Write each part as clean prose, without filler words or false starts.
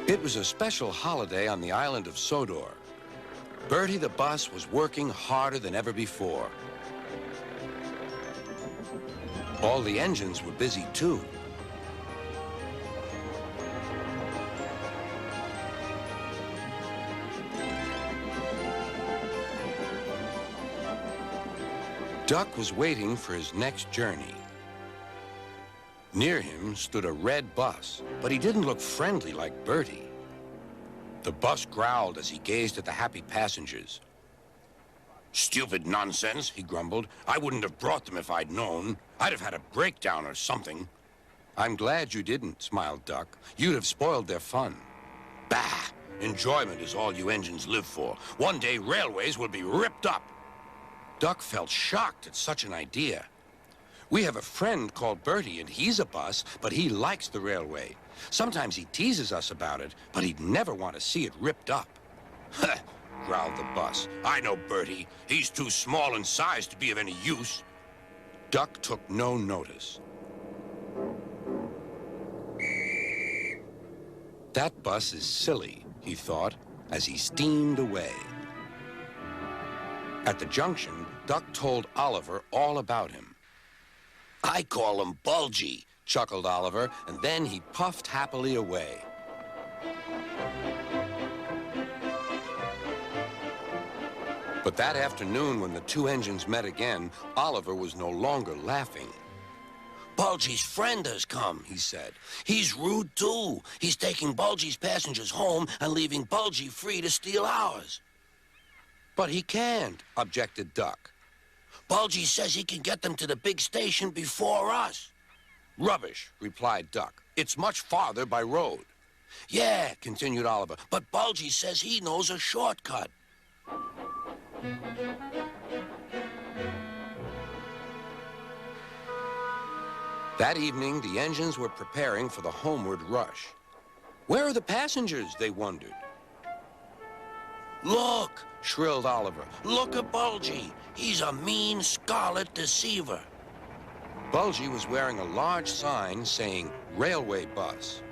It was a special holiday on the island of Sodor. Bertie the bus was working harder than ever before. All the engines were busy too. Duck was waiting for his next journey. Near him stood a red bus, but he didn't look friendly like Bertie. The bus growled as he gazed at the happy passengers. "Stupid nonsense," he grumbled. "I wouldn't have brought them if I'd known. I'd have had a breakdown or something." "I'm glad you didn't," smiled Duck. "You'd have spoiled their fun." "Bah! Enjoyment is all you engines live for. One day railways will be ripped up." Duck felt shocked at such an idea. "We have a friend called Bertie, and he's a bus, but he likes the railway. Sometimes he teases us about it, but he'd never want to see it ripped up." "Huh," growled the bus. "I know Bertie. He's too small in size to be of any use." Duck took no notice. That bus is silly, he thought, as he steamed away. At the junction, Duck told Oliver all about him. "I call him Bulgy," chuckled Oliver, and then he puffed happily away. But that afternoon, when the two engines met again, Oliver was no longer laughing. "Bulgy's friend has come," he said. "He's rude, too. He's taking Bulgy's passengers home and leaving Bulgy free to steal ours." "But he can't," objected Duck. "Bulgy says he can get them to the big station before us." "Rubbish," replied Duck. "It's much farther by road." "Yeah," continued Oliver, "but Bulgy says he knows a shortcut." That evening, the engines were preparing for the homeward rush. "Where are the passengers?" they wondered. "Look!" shrilled Oliver. "Look at Bulgy. He's a mean scarlet deceiver." Bulgy was wearing a large sign saying railway bus.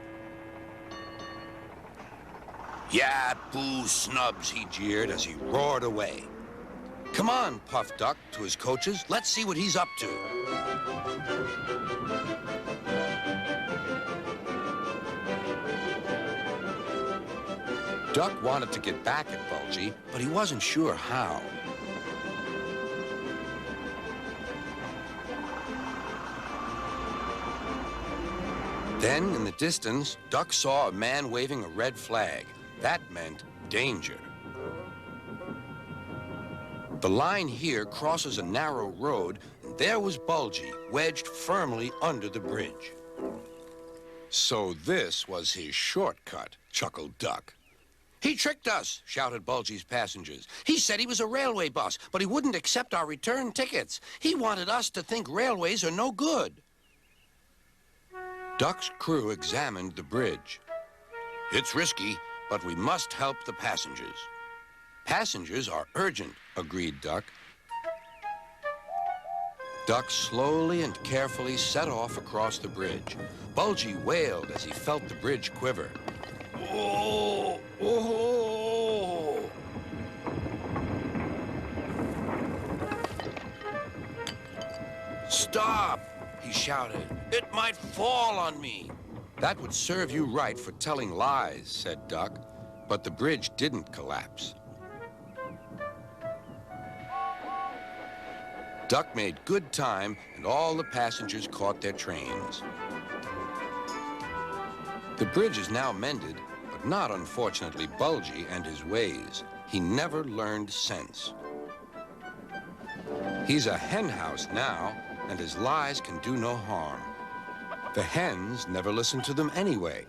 "Yeah, boo snubs," he jeered as he roared away. "Come on," puffed Duck to his coaches. "Let's see what he's up to." Duck wanted to get back at Bulgy, but he wasn't sure how. Then, in the distance, Duck saw a man waving a red flag. That meant danger. The line here crosses a narrow road, and there was Bulgy, wedged firmly under the bridge. "So this was his shortcut," chuckled Duck. "He tricked us," shouted Bulgy's passengers. "He said he was a railway bus, but he wouldn't accept our return tickets. He wanted us to think railways are no good." Duck's crew examined the bridge. "It's risky, but we must help the passengers." "Passengers are urgent," agreed Duck. Duck slowly and carefully set off across the bridge. Bulgy wailed as he felt the bridge quiver. "Oh! Oh!" "Stop!" he shouted. "It might fall on me." "That would serve you right for telling lies," said Duck. But the bridge didn't collapse. Duck made good time, and all the passengers caught their trains. The bridge is now mended, but not, unfortunately, Bulgy and his ways. He never learned sense. He's a hen house now, and his lies can do no harm. The hens never listened to them anyway.